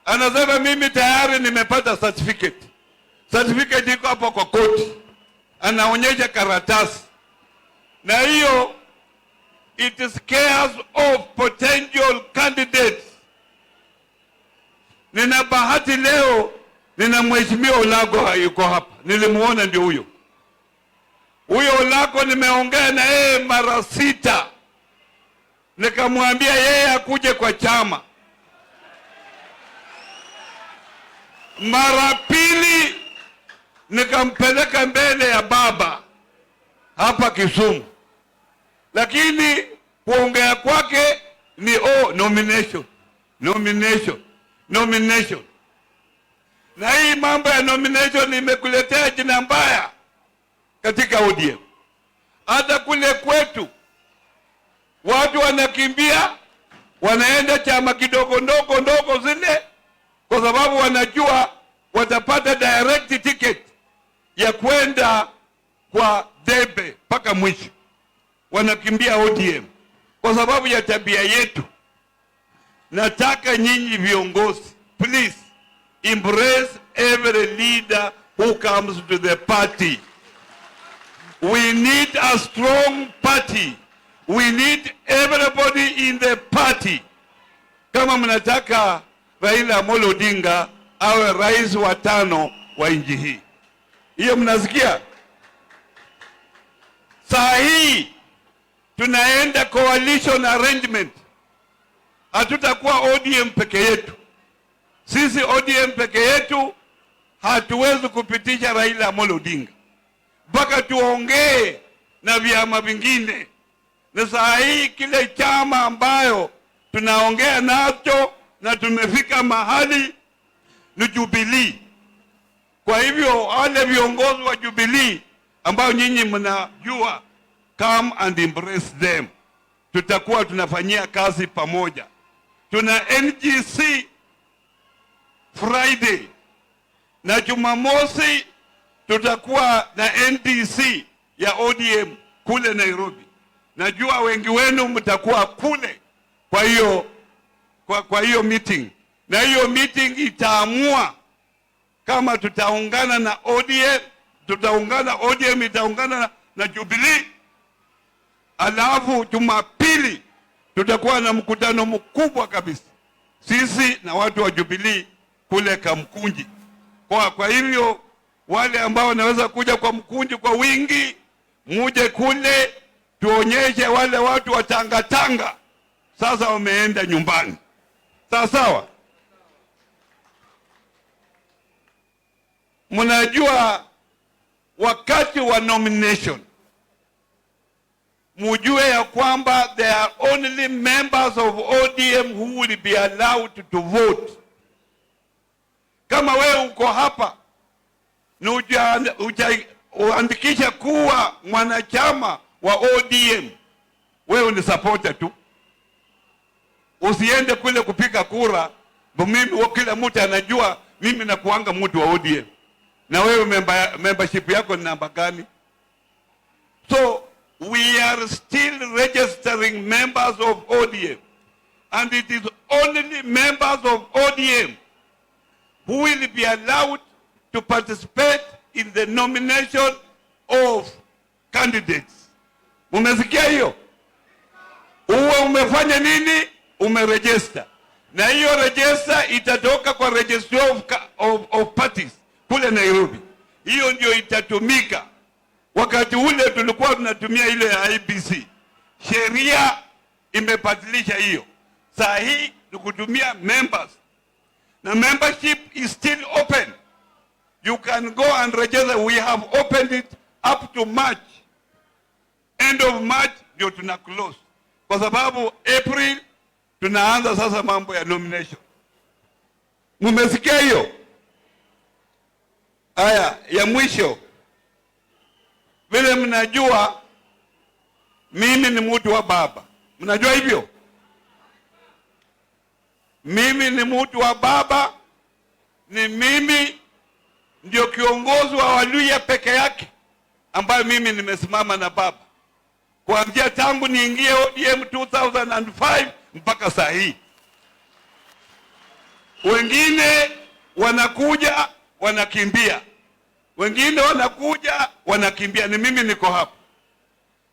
anasema mimi tayari nimepata certificate. Certificate iko hapo kwa koti, anaonyesha karatasi, na hiyo it scares of potential candidates. Nina bahati leo, nina mheshimiwa Olago yuko hapa, nilimuona ndio huyo. Huyo Olago nimeongea na yeye mara 6, nikamwambia yeye akuje kwa chama. Mara 2 nikampeleka mbele ya baba hapa Kisumu, lakini kuongea kwake ni nomination. Na hii mambo ya nomination imekuletea jina mbaya katika ODM. Hata kule kwetu watu wanakimbia, wanaenda chama kidogo ndogo zile, kwa sababu wanajua watapata direct ticket ya kwenda kwa debe mpaka mwisho. Wanakimbia ODM kwa sababu ya tabia yetu. Nataka nyinyi viongozi, please embrace every leader who comes to the party. We need a strong party. We need everybody in the party. Kama mnataka Raila Amolo Odinga awe rais wa 5 wa nchi hii. Hiyo mnasikia? Saa hii tunaenda coalition arrangement. Hatutakuwa ODM peke yetu. Sisi ODM peke yetu hatuwezi kupitisha Raila Amolo Odinga. mpaka tuongee na vyama vingine. Na saa hii kile chama ambayo tunaongea nacho na tumefika mahali ni Jubilee. Kwa hivyo wale viongozi wa Jubilee ambao nyinyi mnajua, come and embrace them. Tutakuwa tunafanyia kazi pamoja. Tuna NGC Friday na Jumamosi tutakuwa na NDC ya ODM kule Nairobi. Najua wengi wenu mtakuwa kule kwa hiyo meeting. Na hiyo meeting itaamua kama tutaungana na ODM, ODM itaungana na Jubilee. Alafu Jumapili tutakuwa na mkutano mkubwa kabisa, sisi na watu wa Jubilee kule Kamkunji. Kwa hivyo wale ambao wanaweza kuja kwa Mkunji kwa wingi, muje kule tuonyeshe wale watu wa Tanga sasa wameenda nyumbani. Sawa sawa. Mnajua wakati wa nomination, mujue ya kwamba there are only members of ODM who will be allowed to vote. Kama wewe uko hapa na uandikisha kuwa mwanachama wa ODM, wewe ni supporter tu. Usiende kule kupiga kura. Mimi kila mtu anajua mimi nakuanga mtu wa ODM. Na wewe membership yako ni namba gani? So we are still registering members of ODM, and it is only members of ODM who will be allowed to participate in the nomination of candidates. Umesikia hiyo? Uwe umefanya nini? Umeregister. Na hiyo register itatoka kwa registry of parties kule Nairobi. Hiyo ndio itatumika. Wakati ule tulikuwa tunatumia ile ya IBC. Sheria imebadilisha hiyo. Saa hii tukutumia members. Na membership is still open. You can go and register. We have opened it up to March. End of March ndio tuna close. Kwa sababu April tunaanza sasa mambo ya nomination. Mumesikia hiyo? Haya, ya mwisho. Vile mnajua mimi ni mtu wa baba. Mnajua hivyo? Mimi ni mtu wa baba. Ni mimi ndio kiongozi wa Waluhya peke yake ambaye mimi nimesimama na baba. Kuanzia tangu niingie ODM 2005 mpaka saa hii. Wengine wanakuja wanakimbia. Wengine wanakuja wanakimbia. Ni mimi niko hapa.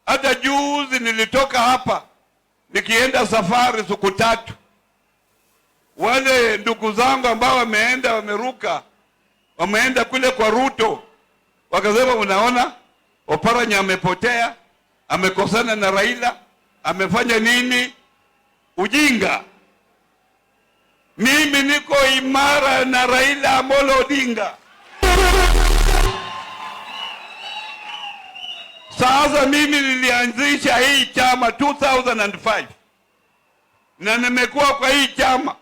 Hata juzi nilitoka hapa nikienda safari siku 3. Wale ndugu zangu ambao wameruka, wameenda kule kwa Ruto, wakasema unaona Oparanya amepotea, amekosana na Raila, amefanya nini? Ujinga. Mimi niko imara na Raila Amolo Odinga. Sasa mimi nilianzisha hii chama 2005. Na nimekuwa kwa hii chama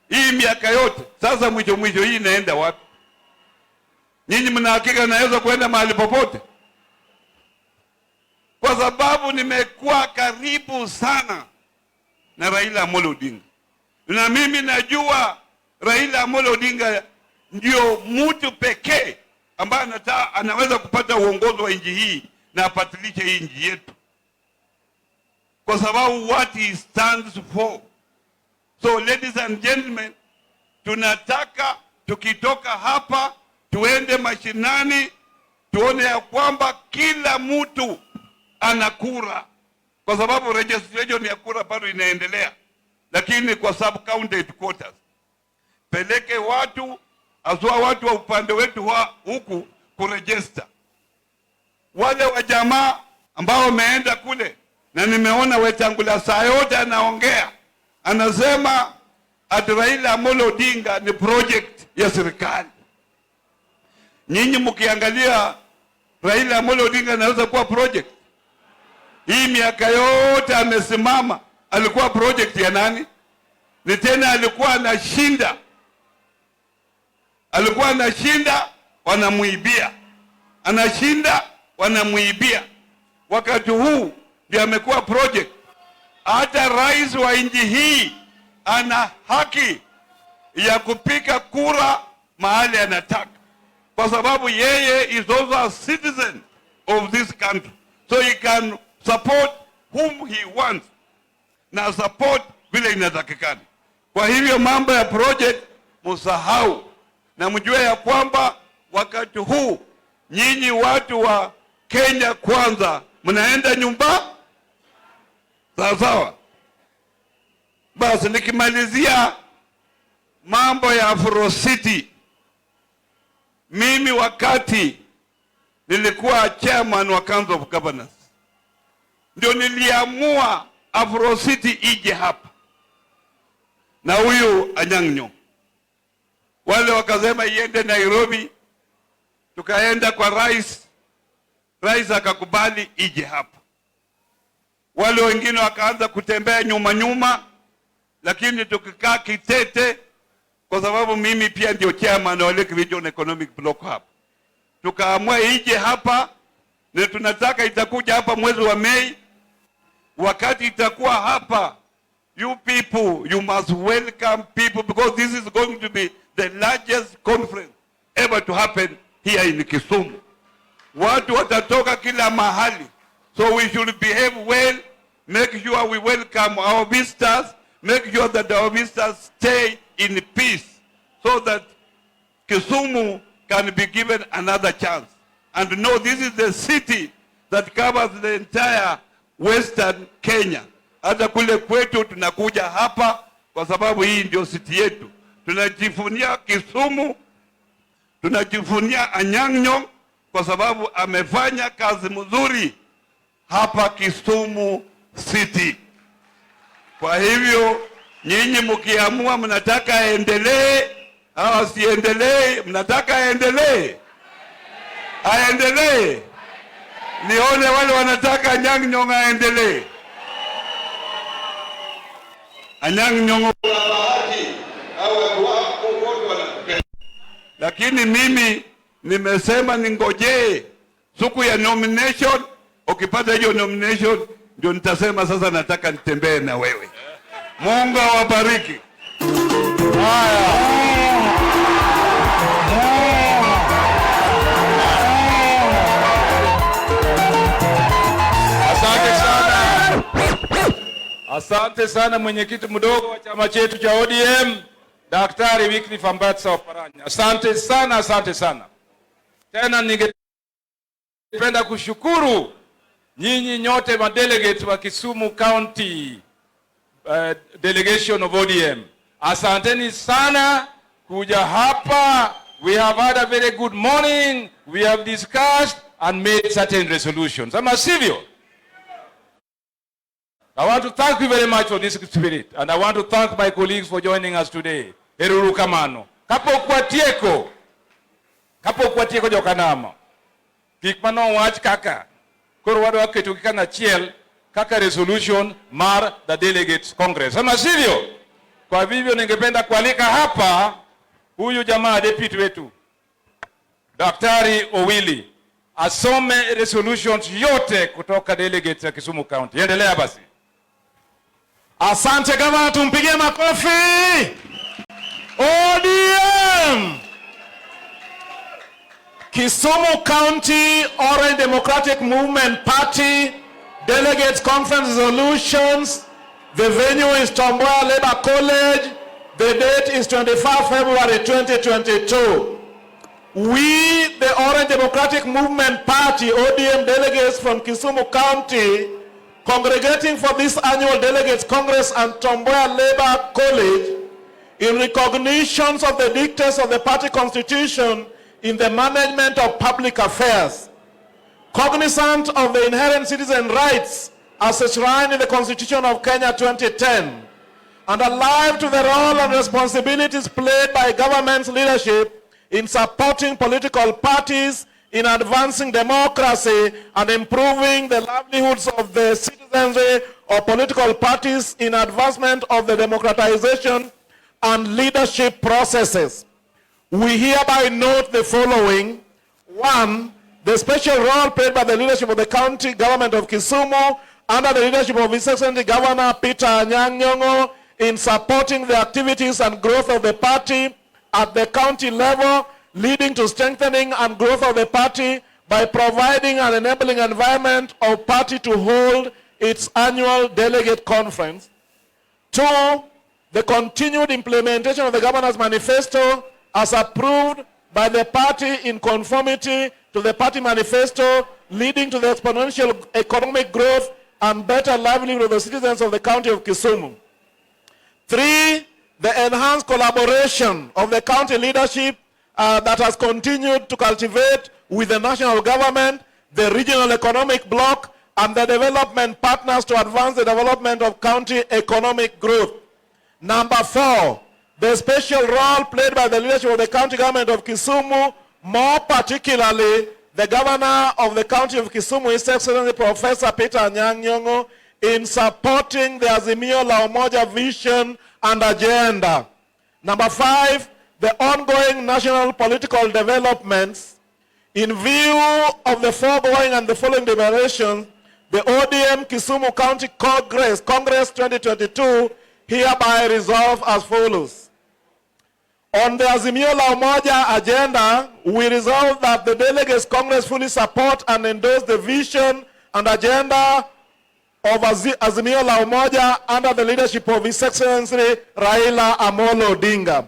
hii miaka yote. Sasa mwisho hii inaenda wapi? Nyinyi mna hakika naweza kwenda mahali popote? Kwa sababu nimekuwa karibu sana na Raila Amolo Odinga. Na mimi najua Raila Amolo Odinga ndio mtu pekee ambaye anaweza kupata uongozi wa nchi hii na apatilishe hii nchi yetu. Kwa sababu what he stands for. So ladies and gentlemen, tunataka tukitoka hapa tuende mashinani, tuone ya kwamba kila mtu ana kura. Kwa sababu registration ya kura bado inaendelea. Lakini kwa sub county headquarters peleke watu, aswa watu wa upande wetu huku kuregister. Wale wa jamaa ambao wameenda kule, na nimeona Wetangula saa yote anaongea, anasema ati Raila Amolo Odinga ni project ya serikali. Nyinyi mkiangalia Raila Amolo Odinga anaweza kuwa project? Hii miaka yote amesimama, alikuwa project ya nani? Ni tena alikuwa anashinda. Alikuwa anashinda, wanamuibia. Anashinda, wanamuibia. Wakati huu ndio amekuwa project. Hata rais wa nchi hii ana haki ya kupiga kura mahali anataka, kwa sababu yeye is also a citizen of this country, so he can support whom he wants na support vile inatakikana. Kwa hivyo mambo ya project musahau, na mjue ya kwamba wakati huu nyinyi watu wa Kenya Kwanza mnaenda nyumba sawa. Basi nikimalizia mambo ya Afro City, mimi wakati nilikuwa chairman wa Council of Governors ndio niliamua Afro City ije hapa na huyu Anyang' Nyong'o. Wale wakasema iende Nairobi, tukaenda kwa rais akakubali ije hapa. Wale wengine wakaanza kutembea nyuma, lakini tukikaa kitete, kwa sababu mimi pia ndio chairman wa Lake Region Economic Block hapa, tukaamua ije hapa, na tunataka itakuja hapa mwezi wa Mei. Wakati itakuwa hapa, you people, you must welcome people, because this is going to be the largest conference ever to happen here in Kisumu. Watu watatoka kila mahali, so we should behave well, make sure we welcome our visitors, make sure that our visitors stay in peace, so that Kisumu can be given another chance. And know this is the city that covers the entire Western Kenya. Hata kule kwetu tunakuja hapa kwa sababu hii ndio city yetu. Tunajivunia Kisumu, tunajivunia Anyang' Nyong'o kwa sababu amefanya kazi mzuri hapa Kisumu City. Kwa hivyo nyinyi mkiamua mnataka aendelee au asiendelee, mnataka aendelee, aendelee. Nione wale wanataka Anyang' Nyong'o aendelee. Anyang' Nyong'o lakini mimi nimesema ningojee siku ya nomination. Ukipata hiyo nomination ndio nitasema sasa nataka nitembee na wewe. Mungu awabariki. Asante sana mwenyekiti mdogo wa chama chetu cha ODM, Daktari Wycliffe Ambassador Oparanya. Asante sana, asante sana. Tena ningependa kushukuru nyinyi nyote ma delegates wa Kisumu County delegation of ODM. Asanteni sana kuja hapa. We have had a very good morning. We have discussed and made certain resolutions. Ama sivyo? I want to thank you very much for this spirit, and I want to thank my colleagues for joining us today. Eruru kamano. Kapo kwatieko jokanama. Kikmano wach kaka. Koro wado waketo kikana chiel kaka resolution mar the delegates congress. Ama sivyo? Kwa vivyo ningependa kualika hapa huyu jamaa deputy wetu Daktari Owili asome resolutions yote kutoka delegates ya Kisumu County. Endelea basi. Asante gavana, tumpigie makofi. ODM. Kisumu County Orange Democratic Movement Party Delegates Conference Resolutions. The venue is Tomboya Labour College. The date is 25 February 2022. We, the Orange Democratic Movement Party, ODM delegates from Kisumu County, congregating for this annual Delegates Congress and Tomboya Labour College, in recognition of the dictates of the party constitution in the management of public affairs, cognizant of the inherent citizen rights as enshrined in the Constitution of Kenya 2010, and alive to the role and responsibilities played by government's leadership in supporting political parties in advancing democracy and improving the livelihoods of the citizenry or political parties in advancement of the democratization and leadership processes. We hereby note the following. 1, the special role played by the leadership of the county government of Kisumu under the leadership of His Excellency Governor Peter Anyang Nyong'o in supporting the activities and growth of the party at the county level, leading to strengthening and growth of the party by providing an enabling environment of party to hold its annual delegate conference. 2, the continued implementation of the Governor's Manifesto as approved by the party in conformity to the party manifesto, leading to the exponential economic growth and better livelihood of the citizens of the county of Kisumu. 3, the enhanced collaboration of the county leadership that has continued to cultivate with the national government, the regional economic bloc, and the development partners to advance the development of county economic growth. Number 4, the special role played by the leadership of the county government of Kisumu, more particularly the governor of the county of Kisumu, His Excellency Professor Peter Anyang Nyong'o, in supporting the Azimio la Umoja vision and agenda. Number 5, the ongoing national political developments. In view of the foregoing and the following deliberations, the ODM Kisumu County Congress 2022 hereby resolve as follows. On the Azimio la Umoja agenda, we resolve that the Delegates Congress fully support and endorse the vision and agenda of Azimio la Umoja under the leadership of His Excellency Raila Amolo Odinga.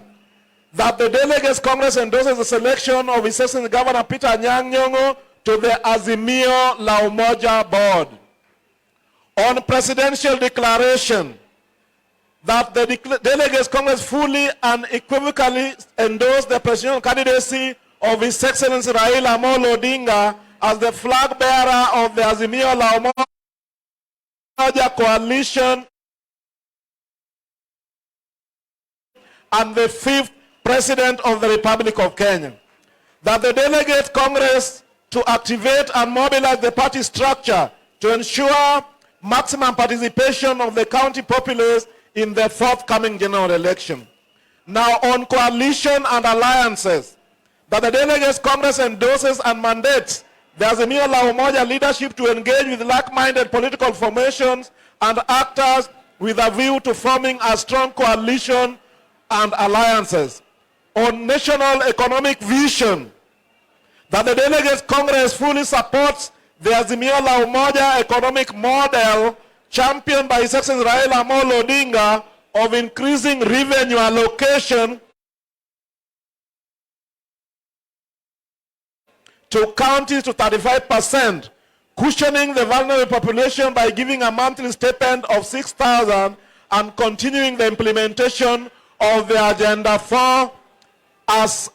That the Delegates Congress endorses the selection of His Excellency Governor Peter Anyang Nyong'o to the Azimio la Umoja board. On presidential declaration, that the Delegates Congress fully and equivocally endorse the presidential candidacy of His Excellency Raila Amolo Odinga as the flag bearer of the Azimio la Umoja coalition and the 5th President of the Republic of Kenya. That the Delegates Congress to activate and mobilize the party structure to ensure maximum participation of the county populace in the forthcoming general election. Now on coalition and alliances, that the Delegates Congress endorses and mandates the Azimio la Umoja leadership to engage with like-minded political formations and actors with a view to forming a strong coalition and alliances. On national economic vision, that the Delegates Congress fully supports the Azimio la Umoja economic model championed by His Excellency Raila Amolo Odinga of increasing revenue allocation to counties to 35%, cushioning the vulnerable population by giving a monthly stipend of 6,000 and continuing the implementation of the Agenda 4 as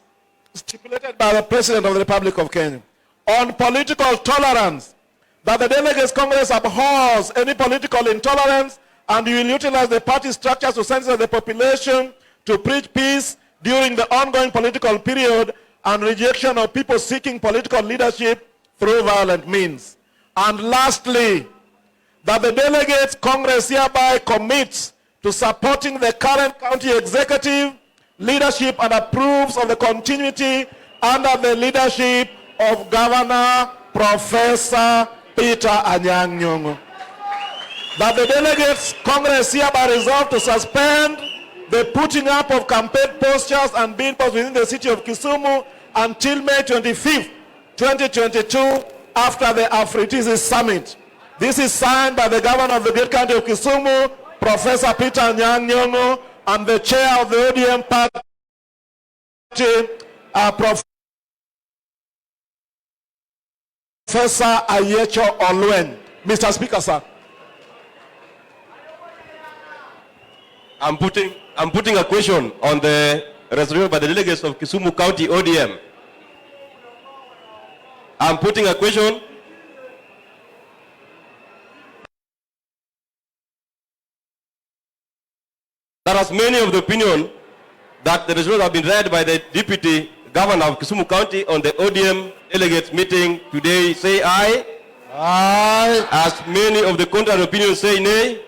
stipulated by the President of the Republic of Kenya. On political tolerance, that the Delegates Congress abhors any political intolerance and will utilize the party structures to sensitize the population to preach peace during the ongoing political period and rejection of people seeking political leadership through violent means. And lastly, that the Delegates Congress hereby commits to supporting the current county executive leadership and approves of the continuity under the leadership of Governor Professor Peter Anyang Nyong'o. That the Delegates Congress hereby resolve to suspend the putting up of campaign posters and billboards within the city of Kisumu until May 25th, 2022, after the Afritisi Summit. This is signed by the Governor of the Great County of Kisumu, Professor Peter Anyang Nyong'o, and the Chair of the ODM Party, Professor Ayecho Olwen. Mr. Speaker, sir. I'm putting a question on the resolution by the delegates of Kisumu County ODM. I'm putting a question. There is many of the opinion that the resolution have been read by the Deputy Governor of Kisumu County on the ODM delegates meeting today say aye. Aye. As many of the contrary opinions say nay,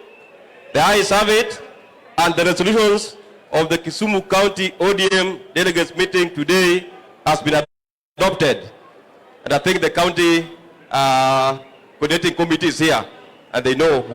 the ayes have it, and the resolutions of the Kisumu County ODM delegates meeting today has been adopted. And I think the county coordinating committee is here, and they know